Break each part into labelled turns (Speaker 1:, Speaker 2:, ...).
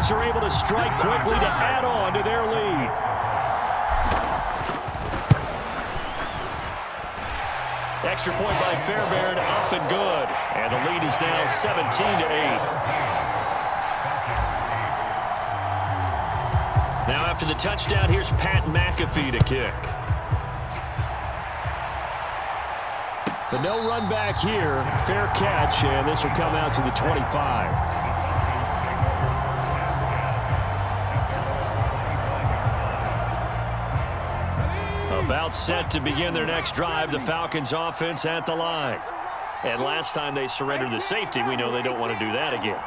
Speaker 1: Falcons are able to strike quickly to add on to their lead. Extra point by Fairbairn, up and good. And the lead is now 17-8. Now after the touchdown, here's Pat McAfee to kick. But no run back here. Fair catch, and this will come out to the 25. About set to begin their next drive, the Falcons offense at the line. And last time they surrendered the safety, we know they don't want to do that again.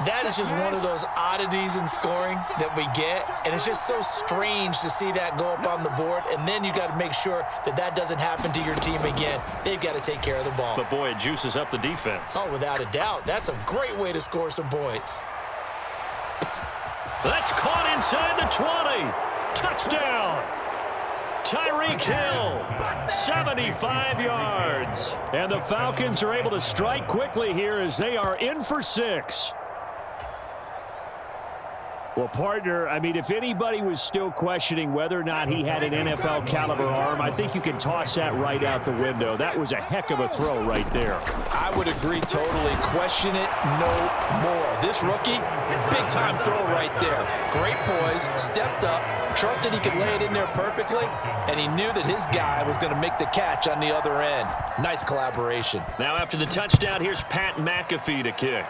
Speaker 2: That is just one of those oddities in scoring that we get, and it's just so strange to see that go up on the board, and then you got to make sure that that doesn't happen to your team again. They've got to take care of the ball.
Speaker 1: But, boy, it juices up the defense.
Speaker 2: Oh, without a doubt. That's a great way to score some points.
Speaker 1: That's caught inside the 20. Touchdown. Tyreek Hill, 75 yards. And the Falcons are able to strike quickly here as they are in for 6. Well, partner, I mean, if anybody was still questioning whether or not he had an NFL caliber arm, I think you can toss that right out the window. That was a heck of a throw right there.
Speaker 2: I would agree totally. Question it no more. This rookie, big-time throw right there. Great poise, stepped up, trusted he could lay it in there perfectly, and he knew that his guy was going to make the catch on the other end. Nice collaboration.
Speaker 1: Now after the touchdown, here's Pat McAfee to kick.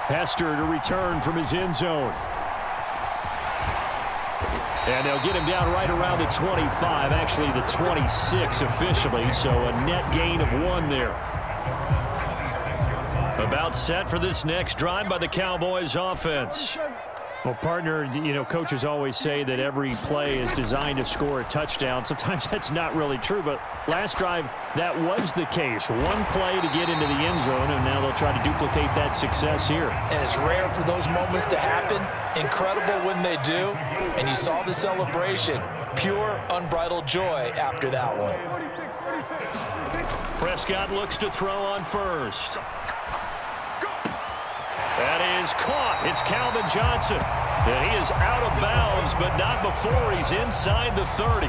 Speaker 1: Hester to return from his end zone. And they'll get him down right around the 25, actually the 26 officially, so a net gain of 1 there. About set for this next drive by the Cowboys offense. Well, partner, you know, coaches always say that every play is designed to score a touchdown. Sometimes that's not really true, but last drive, that was the case. One play to get into the end zone, and now they'll try to duplicate that success here.
Speaker 2: And it's rare for those moments to happen. Incredible when they do. And you saw the celebration. Pure, unbridled joy after that one.
Speaker 1: Prescott looks to throw on first. That is caught. It's Calvin Johnson. And he is out of bounds, but not before he's inside the 30.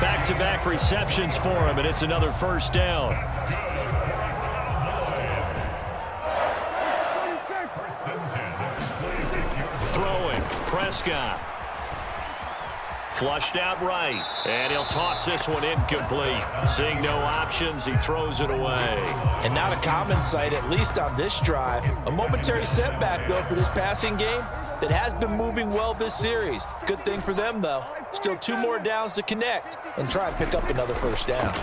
Speaker 1: Back-to-back receptions for him, and it's another first down. Throwing, Prescott. Flushed out right, and he'll toss this one incomplete. Seeing no options, he throws it away.
Speaker 2: And not a common sight, at least on this drive. A momentary setback, though, for this passing game that has been moving well this series. Good thing for them, though. Still 2 more downs to connect and try and pick up another first down.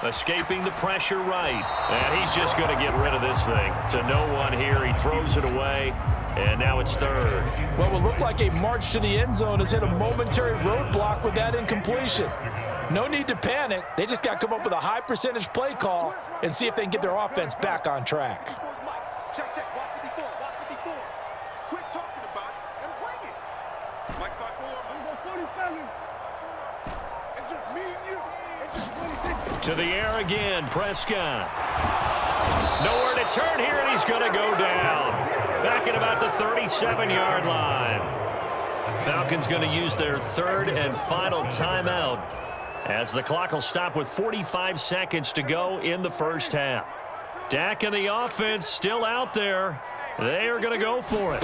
Speaker 1: Escaping the pressure right, and he's just going to get rid of this thing. To no one here, he throws it away. And now it's third.
Speaker 2: What will look like a march to the end zone has hit a momentary roadblock with that incompletion. No need to panic. They just got to come up with a high percentage play call and see if they can get their offense back on track.
Speaker 3: Check, check. Watch 54. Watch 54. Quit talking about it and bring it. Mike 5-4. I'm going 47. It's just me and you. It's just 26.
Speaker 1: To the air again, Prescott. Nowhere to turn here, and he's going to go down. Back at about the 37-yard line. Falcons going to use their third and final timeout as the clock will stop with 45 seconds to go in the first half. Dak and the offense still out there. They are going to go for it.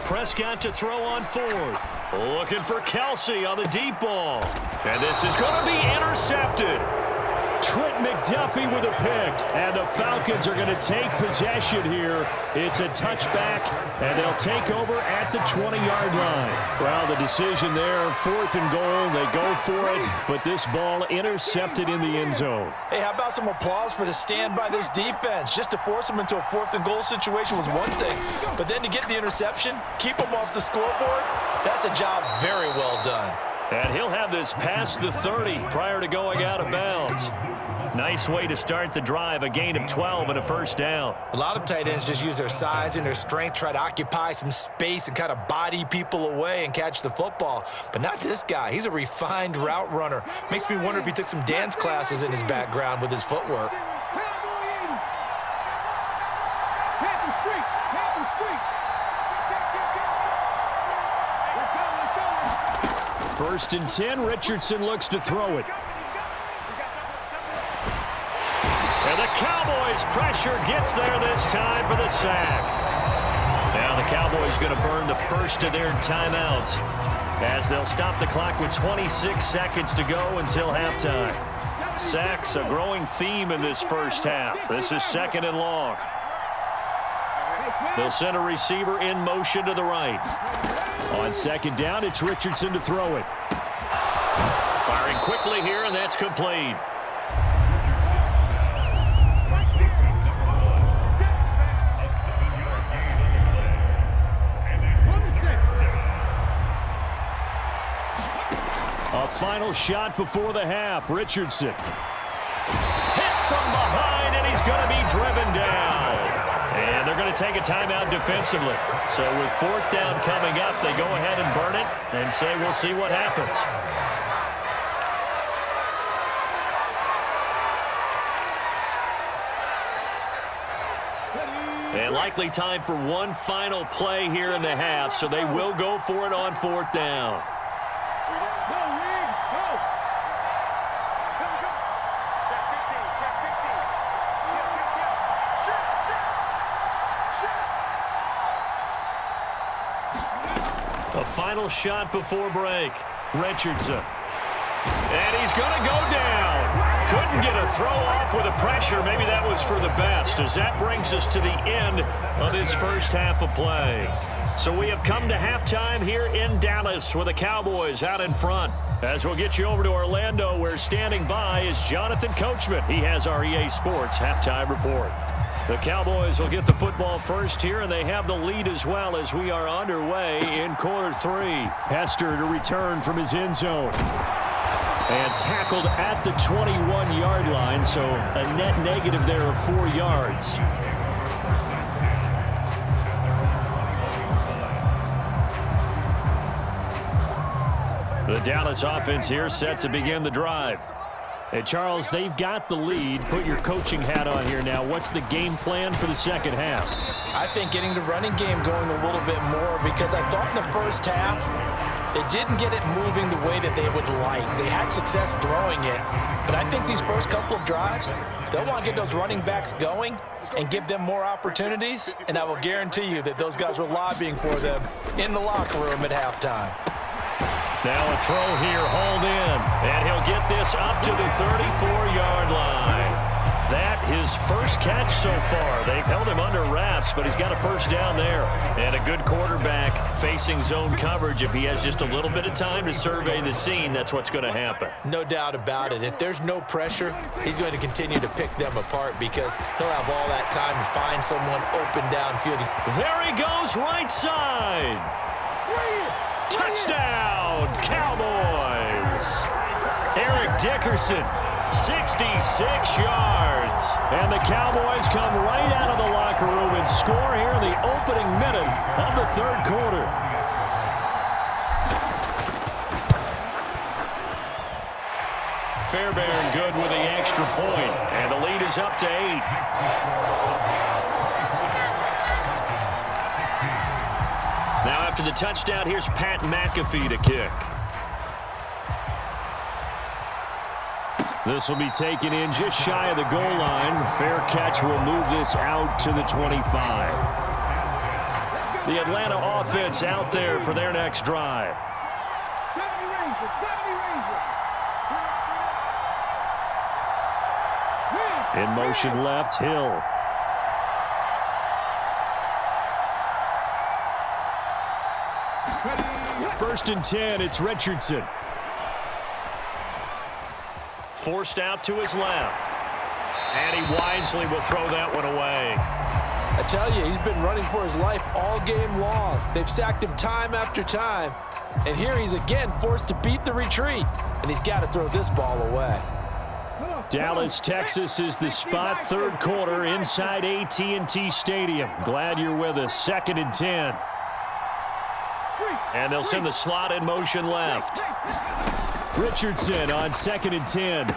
Speaker 1: Prescott to throw on fourth. Looking for Kelsey on the deep ball. And this is going to be intercepted. Trent McDuffie with a pick, and the Falcons are going to take possession here. It's a touchback, and they'll take over at the 20-yard line. Well, the decision there, 4th and goal, they go for it, but this ball intercepted in the end zone.
Speaker 2: Hey, how about some applause for the stand by this defense? Just to force them into a 4th and goal situation was one thing, but then to get the interception, keep them off the scoreboard, that's a job very well done.
Speaker 1: And he'll have this past the 30 prior to going out of bounds. Nice way to start the drive, a gain of 12 and a first down.
Speaker 2: A lot of tight ends just use their size and their strength, try to occupy some space and kind of body people away and catch the football. But not this guy. He's a refined route runner. Makes me wonder if he took some dance classes in his background with his footwork.
Speaker 1: First and 10, Richardson looks to throw it. And the Cowboys' pressure gets there this time for the sack. Now the Cowboys going to burn the first of their timeouts as they'll stop the clock with 26 seconds to go until halftime. Sacks, a growing theme in this first half. This is second and long. They'll send a receiver in motion to the right. On second down, it's Richardson to throw it. Firing quickly here, and that's complete. A final shot before the half. Richardson. Hit from behind, and he's going to be driven down. And they're going to take a timeout defensively. So with fourth down coming up, they go ahead and burn it and say we'll see what happens. And likely time for one final play here in the half, so they will go for it on fourth down. A final shot before break. Richardson. And he's going to go down. Couldn't get a throw off with the pressure. Maybe that was for the best, as that brings us to the end of this first half of play. So we have come to halftime here in Dallas with the Cowboys out in front. As we'll get you over to Orlando, where standing by is Jonathan Coachman. He has our EA Sports halftime report. The Cowboys will get the football first here, and they have the lead as well as we are underway in quarter three. Hester to return from his end zone. And tackled at the 21-yard line, so a net negative there of 4 yards. The Dallas offense here set to begin the drive. Hey, Charles, they've got the lead. Put your coaching hat on here now. What's the game plan for the second half?
Speaker 2: I think getting the running game going a little bit more, because I thought in the first half they didn't get it moving the way that they would like. They had success throwing it, but I think these first couple of drives, they'll want to get those running backs going and give them more opportunities, and I will guarantee you that those guys were lobbying for them in the locker room at halftime.
Speaker 1: Now a throw here, hauled in, and he'll get this up to the 34-yard line. That his first catch so far. They've held him under wraps, but he's got a first down there. And a good quarterback facing zone coverage. If he has just a little bit of time to survey the scene, that's what's going to happen.
Speaker 2: No doubt about it. If there's no pressure, he's going to continue to pick them apart because he'll have all that time to find someone open downfield.
Speaker 1: There he goes, right side. Touchdown, Cowboys. Eric Dickerson, 66 yards. And the Cowboys come right out of the locker room and score here in the opening minute of the third quarter. Fairbairn good with the extra point, and the lead is up to 8. Now after the touchdown, here's Pat McAfee to kick. This will be taken in just shy of the goal line. Fair catch will move this out to the 25. The Atlanta offense out there for their next drive. In motion left, Hill. First and 10, it's Richardson. Forced out to his left. And he wisely will throw that one away.
Speaker 2: I tell you, he's been running for his life all game long. They've sacked him time after time. And here he's again forced to beat the retreat. And he's got to throw this ball away.
Speaker 1: Dallas, Texas is the spot, third quarter inside AT&T Stadium. Glad you're with us. Second and 10. And they'll send the slot in motion left. Richardson on second and 10.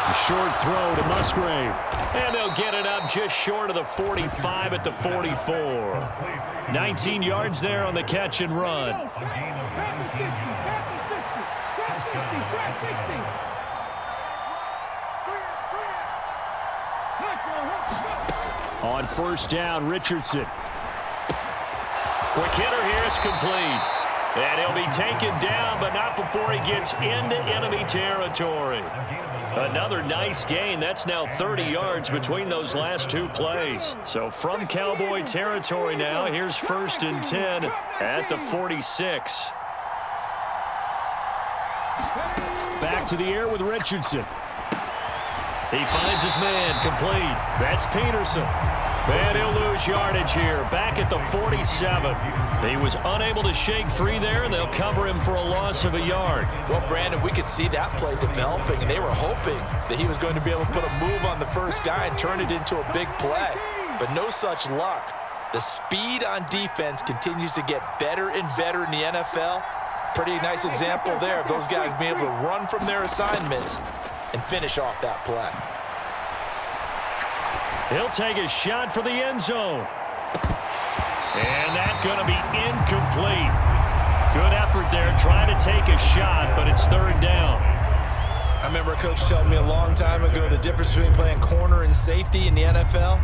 Speaker 1: A short throw to Musgrave. And they'll get it up just short of the 45 at the 44. 19 yards there on the catch and run. On first down, Richardson. Quick hitter here, it's complete. And he'll be taken down, but not before he gets into enemy territory. Another nice gain. That's now 30 yards between those last two plays. So from Cowboy territory now, here's 1st and 10 at the 46. Back to the air with Richardson. He finds his man, complete. That's Peterson. And he'll lose yardage here, back at the 47. He was unable to shake free there, and they'll cover him for a loss of a yard.
Speaker 2: Well, Brandon, we could see that play developing, and they were hoping that he was going to be able to put a move on the first guy and turn it into a big play. But no such luck. The speed on defense continues to get better and better in the NFL. Pretty nice example there of those guys being able to run from their assignments and finish off that play.
Speaker 1: He'll take a shot for the end zone. And that's going to be incomplete. Good effort there trying to take a shot, but it's 3rd down.
Speaker 2: I remember a coach telling me a long time ago the difference between playing corner and safety in the NFL.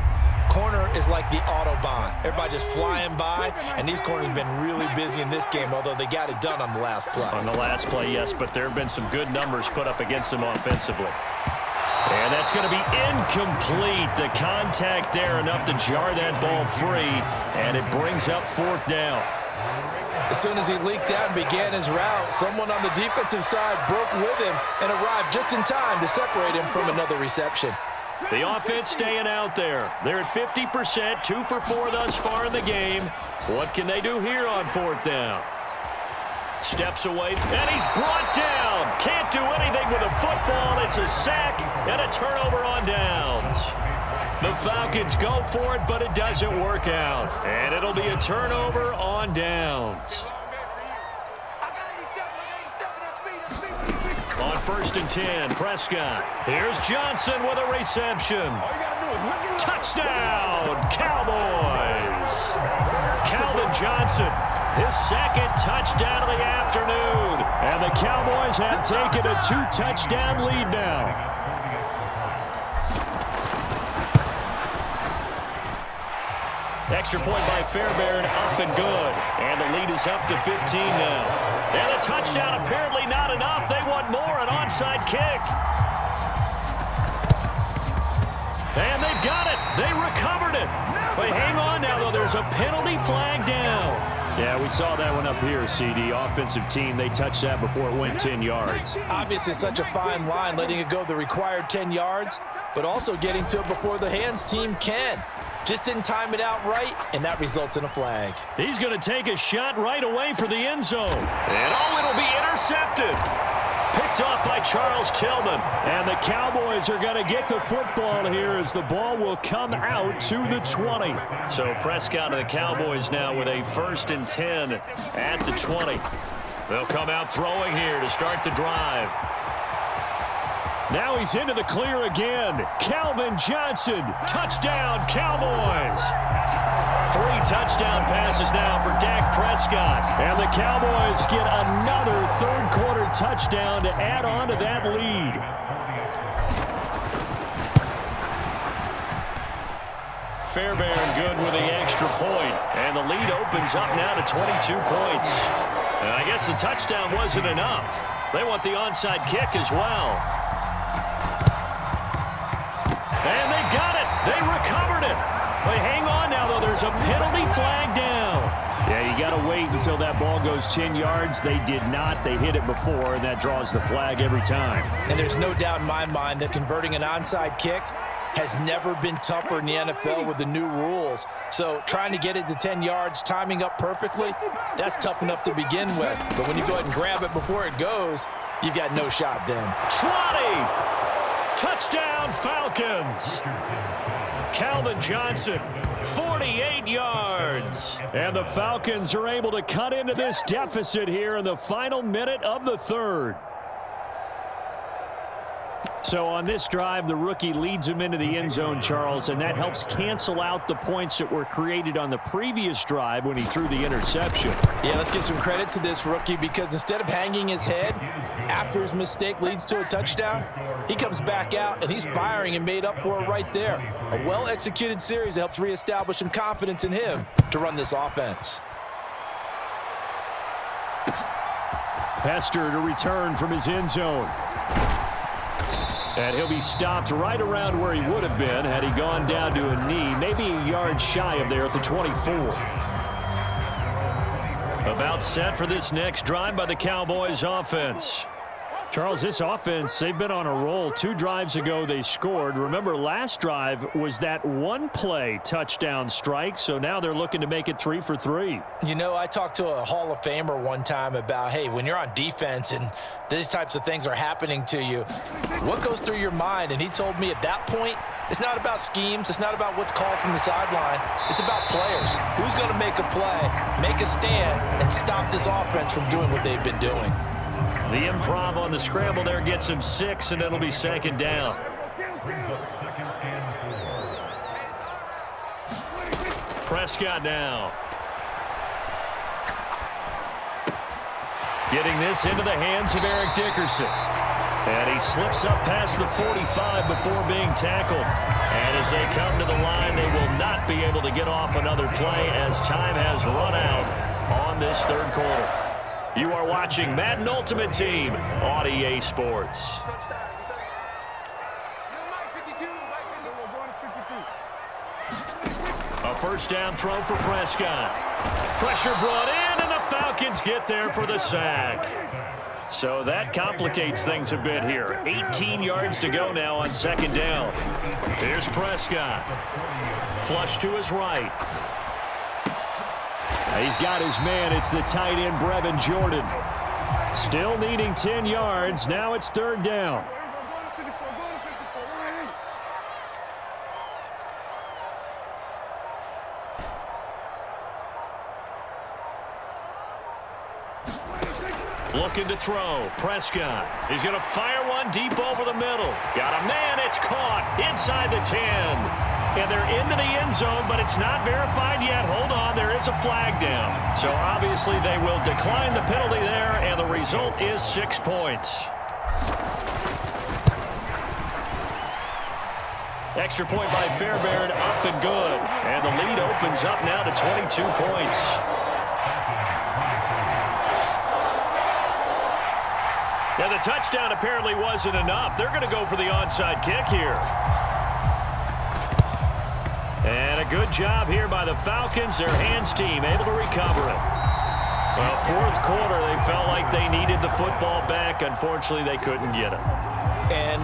Speaker 2: Corner is like the Autobahn. Everybody just flying by, and these corners have been really busy in this game, although they got it done on the last play.
Speaker 1: On the last play, yes, but there have been some good numbers put up against them offensively. And that's going to be incomplete. The contact there enough to jar that ball free, and it brings up 4th down.
Speaker 2: As soon as he leaked out and began his route, someone on the defensive side broke with him and arrived just in time to separate him from another reception.
Speaker 1: The offense staying out there. They're at 50%, 2 for 4 thus far in the game. What can they do here on 4th down? Steps away, and he's brought down. Can't do anything with a football. It's a sack and a turnover on downs. The Falcons go for it, but it doesn't work out. And it'll be a turnover on downs. On 1st and 10, Prescott. Here's Johnson with a reception. Touchdown, Cowboys. Calvin Johnson, his 2nd touchdown of the afternoon. And the Cowboys have taken a 2-touchdown lead now. Extra point by Fairbairn, up and good. And the lead is up to 15 now. And a touchdown apparently not enough. They want more, an onside kick. And they've got it. They recovered it. But hang on now, though. There's a penalty flag down. Yeah, we saw that one up here, CD. Offensive team, they touched that before it went 10 yards.
Speaker 2: Obviously, such a fine line, letting it go the required 10 yards, but also getting to it before the hands team can. Just didn't time it out right, and that results in a flag.
Speaker 1: He's going to take a shot right away for the end zone. And it'll be intercepted. Picked off by Charles Tillman. And the Cowboys are going to get the football here as the ball will come out to the 20. So Prescott and the Cowboys now with a 1st and 10 at the 20. They'll come out throwing here to start the drive. Now he's into the clear again. Calvin Johnson, touchdown Cowboys. 3 touchdown passes now for Dak Prescott. And the Cowboys get another 3rd quarter touchdown to add on to that lead. Fairbairn good with the extra point. And the lead opens up now to 22 points. And I guess the touchdown wasn't enough. They want the onside kick as well. And they've got it. They recovered it. But hang on now, though. There's a penalty flag down. Yeah, you got to wait until that ball goes 10 yards. They did not. They hit it before, and that draws the flag every time.
Speaker 2: And there's no doubt in my mind that converting an onside kick has never been tougher in the NFL with the new rules. So trying to get it to 10 yards, timing up perfectly, that's tough enough to begin with. But when you go ahead and grab it before it goes, you've got no shot then.
Speaker 1: 20! Touchdown, Falcons! Calvin Johnson, 48 yards. And the Falcons are able to cut into this deficit here in the final minute of the 3rd. So on this drive, the rookie leads him into the end zone, Charles, and that helps cancel out the points that were created on the previous drive when he threw the interception.
Speaker 2: Yeah, let's give some credit to this rookie because instead of hanging his head after his mistake leads to a touchdown, he comes back out and he's firing and made up for it right there. A well-executed series that helps reestablish some confidence in him to run this offense.
Speaker 1: Hester to return from his end zone. And he'll be stopped right around where he would have been had he gone down to a knee, maybe a yard shy of there at the 24. About set for this next drive by the Cowboys offense. Charles, this offense, they've been on a roll. 2 drives ago, they scored. Remember, last drive was that one-play touchdown strike, so now they're looking to make it 3 for 3.
Speaker 2: You know, I talked to a Hall of Famer one time about, hey, when you're on defense and these types of things are happening to you, what goes through your mind? And he told me at that point, it's not about schemes. It's not about what's called from the sideline. It's about players. Who's going to make a play, make a stand, and stop this offense from doing what they've been doing?
Speaker 1: The improv on the scramble there gets him 6, and it'll be 2nd down. Prescott now. Getting this into the hands of Eric Dickerson. And he slips up past the 45 before being tackled. And as they come to the line, they will not be able to get off another play as time has run out on this 3rd quarter. You are watching Madden Ultimate Team on EA Sports. A 1st down throw for Prescott. Pressure brought in, and the Falcons get there for the sack. So that complicates things a bit here. 18 yards to go now on 2nd down. Here's Prescott. Flush to his right. He's got his man. It's the tight end, Brevin Jordan. Still needing 10 yards. Now it's 3rd down. Looking to throw. Prescott. He's going to fire one deep over the middle. Got a man. It's caught inside the 10. And they're into the end zone, but it's not verified yet. Hold on, there is a flag down. So obviously they will decline the penalty there, and the result is 6 points. Extra point by Fairbairn, up and good. And the lead opens up now to 22 points. Yeah, the touchdown apparently wasn't enough. They're going to go for the onside kick here. And a good job here by the Falcons. Their hands team able to recover it. Well, 4th quarter, they felt like they needed the football back. Unfortunately, they couldn't get it.
Speaker 2: And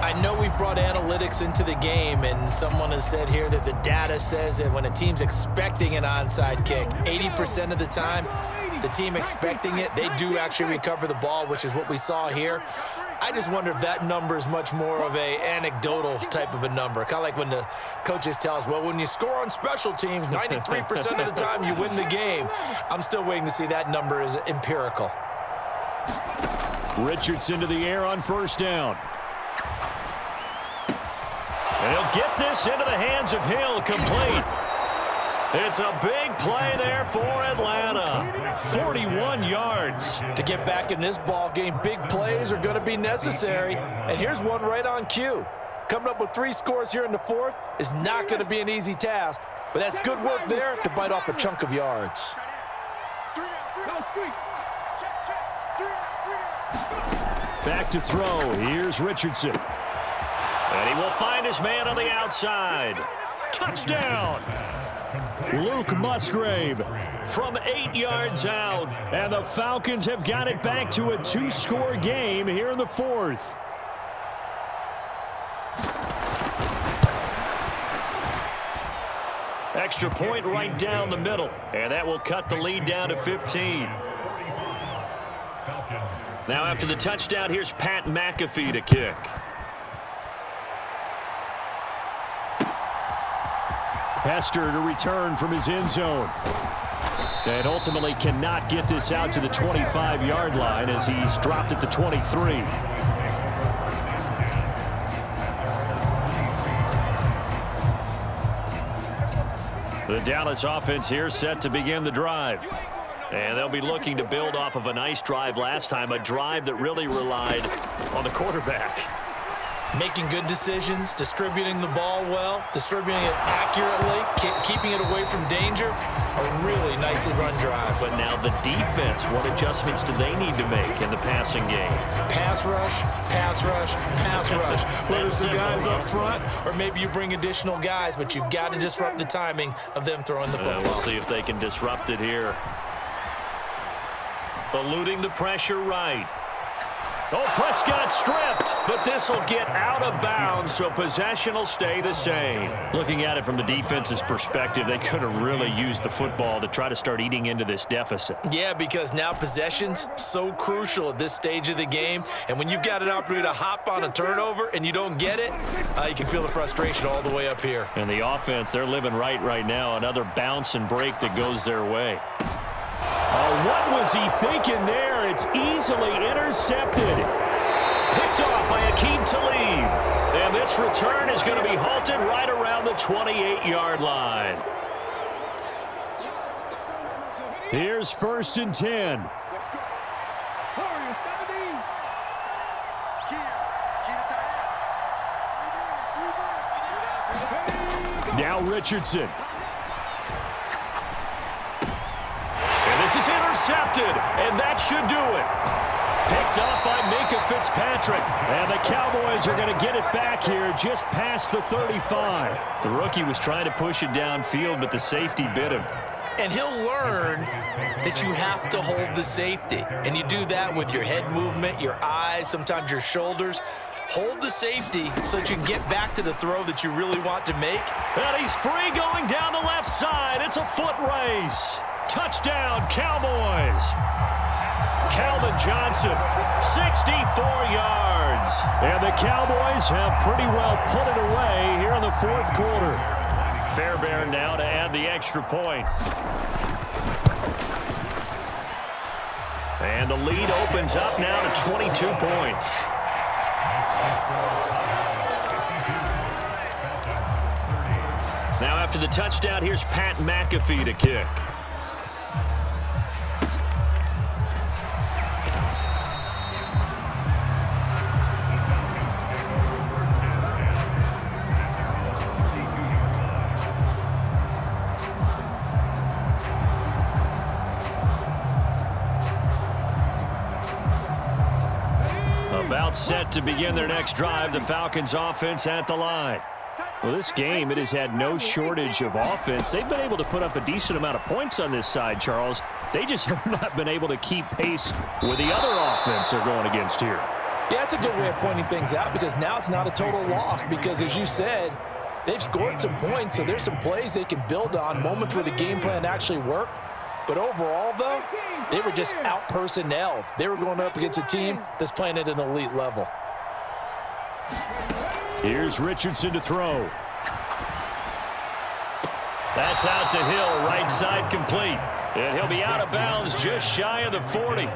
Speaker 2: I know we've brought analytics into the game, and someone has said here that the data says that when a team's expecting an onside kick, 80% of the time, the team expecting it, they do actually recover the ball, which is what we saw here. I just wonder if that number is much more of a anecdotal type of a number. Kind of like when the coaches tell us, well, when you score on special teams, 93% of the time you win the game. I'm still waiting to see that number is empirical.
Speaker 1: Richardson to the air on 1st down. And he'll get this into the hands of Hill, complete. It's a big play there for Atlanta. 41 yards.
Speaker 2: To get back in this ball game, big plays are going to be necessary. And here's one right on cue. Coming up with 3 scores here in the 4th is not going to be an easy task. But that's good work there to bite off a chunk of yards.
Speaker 1: Back to throw. Here's Richardson. And he will find his man on the outside. Touchdown. Luke Musgrave from 8 yards out. And the Falcons have got it back to a 2-score game here in the 4th. Extra point right down the middle. And that will cut the lead down to 15. Now after the touchdown, here's Pat McAfee to kick. Hester to return from his end zone. And ultimately cannot get this out to the 25-yard line as he's dropped at the 23. The Dallas offense here set to begin the drive. And they'll be looking to build off of a nice drive last time, a drive that really relied on the quarterback.
Speaker 2: Making good decisions, distributing the ball well, distributing it accurately, keeping it away from danger. A really nicely run drive.
Speaker 1: But now the defense, what adjustments do they need to make in the passing game?
Speaker 2: Pass rush, pass rush, pass rush. Whether it's the guys up front or maybe you bring additional guys, but you've got to disrupt the timing of them throwing the football.
Speaker 1: We'll see if they can disrupt it here. Eluding the pressure right. Oh, Prescott stripped, but this will get out of bounds, so possession will stay the same. Looking at it from the defense's perspective, they could have really used the football to try to start eating into this deficit.
Speaker 2: Yeah, because now possession's so crucial at this stage of the game, and when you've got an opportunity to hop on a turnover and you don't get it, you can feel the frustration all the way up here.
Speaker 1: And the offense, they're living right now. Another bounce and break that goes their way. Oh, what was he thinking there? It's easily intercepted. Picked off by Akeem Talib. And this return is going to be halted right around the 28-yard line. Here's 1st and 10. Now Richardson. This is intercepted, and that should do it. Picked up by Minkah Fitzpatrick, and the Cowboys are going to get it back here just past the 35. The rookie was trying to push it downfield, but the safety bit him.
Speaker 2: And he'll learn that you have to hold the safety, and you do that with your head movement, your eyes, sometimes your shoulders. Hold the safety so that you can get back to the throw that you really want to make.
Speaker 1: And he's free going down the left side. It's a foot race. Touchdown, Cowboys. Calvin Johnson, 64 yards. And the Cowboys have pretty well put it away here in the 4th quarter. Fairbairn now to add the extra point. And the lead opens up now to 22 points. Now after the touchdown, here's Pat McAfee to kick. About set to begin their next drive, the Falcons offense at the line. Well, this game, it has had no shortage of offense. They've been able to put up a decent amount of points on this side, Charles. They just have not been able to keep pace with the other offense they're going against here.
Speaker 2: Yeah, that's a good way of pointing things out because now it's not a total loss because, as you said, they've scored some points, so there's some plays they can build on, moments where the game plan actually worked. But overall, though, they were just out-personnelled. They were going up against a team that's playing at an elite level.
Speaker 1: Here's Richardson to throw. That's out to Hill, right side complete. And he'll be out of bounds just shy of the 40.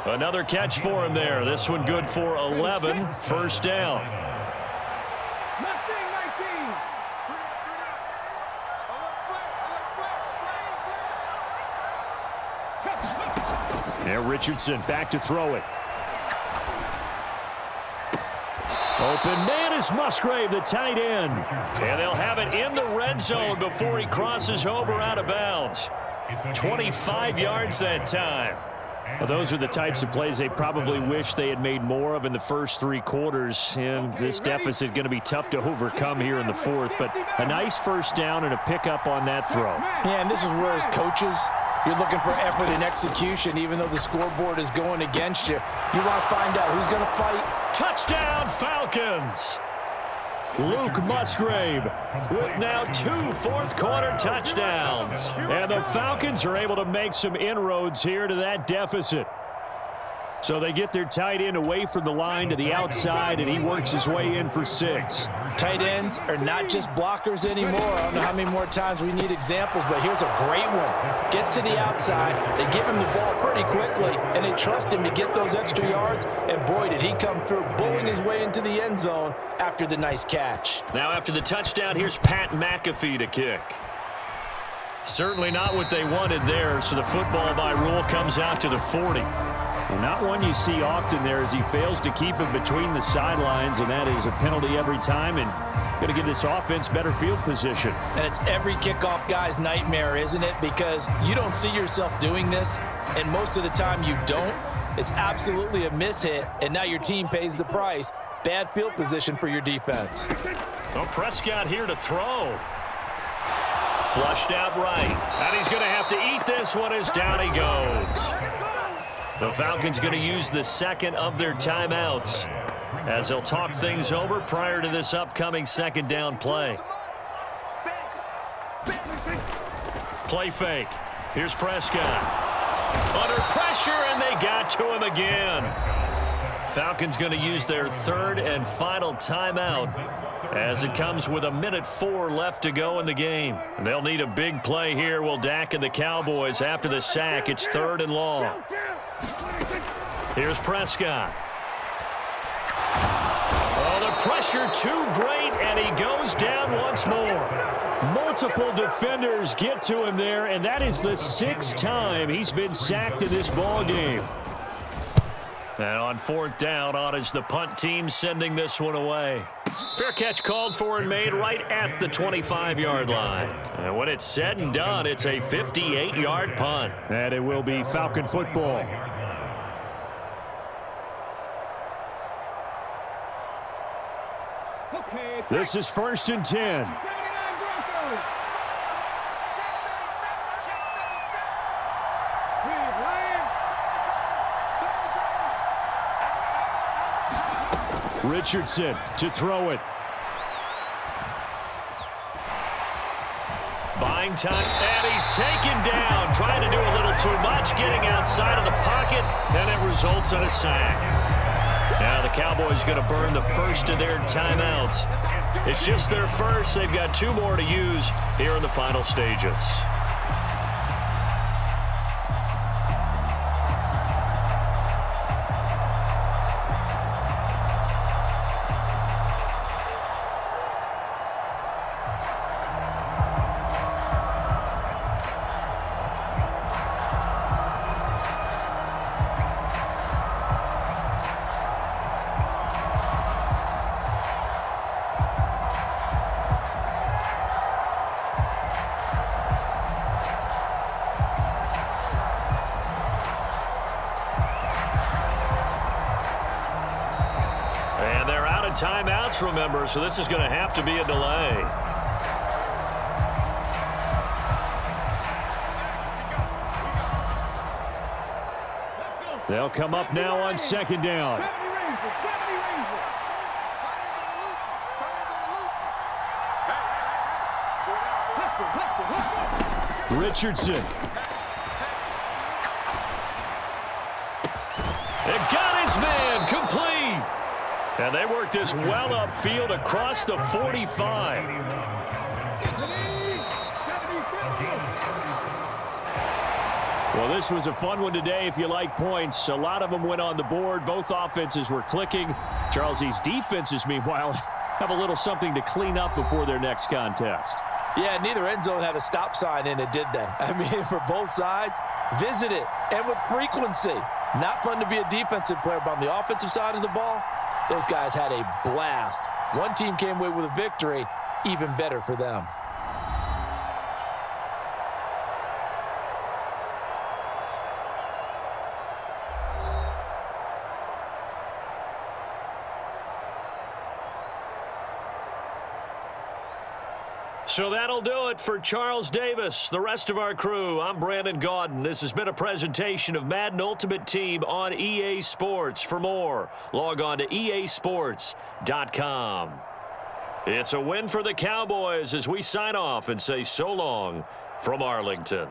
Speaker 1: Another catch for him there. This one good for 11, 1st down. Now Richardson back to throw it. Open man is Musgrave, the tight end. And they'll have it in the red zone before he crosses over out of bounds. 25 yards that time. Well, those are the types of plays they probably wish they had made more of in the first 3 quarters. And this deficit going to be tough to overcome here in the 4th. But a nice 1st down and a pickup on that throw.
Speaker 2: Yeah, and this is where as coaches, you're looking for effort and execution. Even though the scoreboard is going against you, you want to find out who's going to fight.
Speaker 1: Touchdown, Falcons! Luke Musgrave with now 2 fourth-quarter touchdowns. And the Falcons are able to make some inroads here to that deficit. So they get their tight end away from the line to the outside, and he works his way in for 6.
Speaker 2: Tight ends are not just blockers anymore. I don't know how many more times we need examples, but here's a great one. Gets to the outside, they give him the ball pretty quickly, and they trust him to get those extra yards, and boy, did he come through, bullying his way into the end zone after the nice catch.
Speaker 1: Now after the touchdown, here's Pat McAfee to kick. Certainly not what they wanted there, so the football by rule comes out to the 40.
Speaker 4: Well, not one you see often there as he fails to keep it between the sidelines, and that is a penalty every time, and going to give this offense better field position.
Speaker 2: And it's every kickoff guy's nightmare, isn't it? Because you don't see yourself doing this, and most of the time you don't. It's absolutely a mishit, and now your team pays the price. Bad field position for your defense.
Speaker 1: Well, Prescott here to throw. Flushed out right. And he's going to have to eat this one as down he goes. The Falcons going to use the second of their timeouts as they'll talk things over prior to this upcoming second down play. Play fake. Here's Prescott. Under pressure, and they got to him again. Falcons going to use their third and final timeout as it comes with 1:04 left to go in the game. They'll need a big play here. Will Dak and the Cowboys after the sack. It's 3rd and long. Here's Prescott. Oh, the pressure too great, and he goes down once more.
Speaker 4: Multiple defenders get to him there, and that is the 6th time he's been sacked in this ball game.
Speaker 1: And on 4th down, on is the punt team sending this one away. Fair catch called for and made right at the 25-yard line. And when it's said and done, it's a 58-yard punt.
Speaker 4: And it will be Falcon football. This is 1st and 10. Richardson to throw it.
Speaker 1: Buying time, and he's taken down. Trying to do a little too much, getting outside of the pocket, and it results in a sack. Now the Cowboys going to burn the first of their timeouts. It's just their first. They've got 2 more to use here in the final stages. Timeouts, remember, so this is going to have to be a delay.
Speaker 4: They'll come up now on 2nd down. Richardson.
Speaker 1: It got his man complete. And they work this well upfield across the 45.
Speaker 4: Well, this was a fun one today if you like points. A lot of them went on the board. Both offenses were clicking. Charles's defenses, meanwhile, have a little something to clean up before their next contest.
Speaker 2: Yeah, neither end zone had a stop sign in it, did they? I mean, for both sides, visit it, and with frequency. Not fun to be a defensive player, but on the offensive side of the ball, those guys had a blast. One team came away with a victory, even better for them.
Speaker 1: So that'll do it for Charles Davis, the rest of our crew. I'm Brandon Gaudin. This has been a presentation of Madden Ultimate Team on EA Sports. For more, log on to easports.com. It's a win for the Cowboys as we sign off and say so long from Arlington.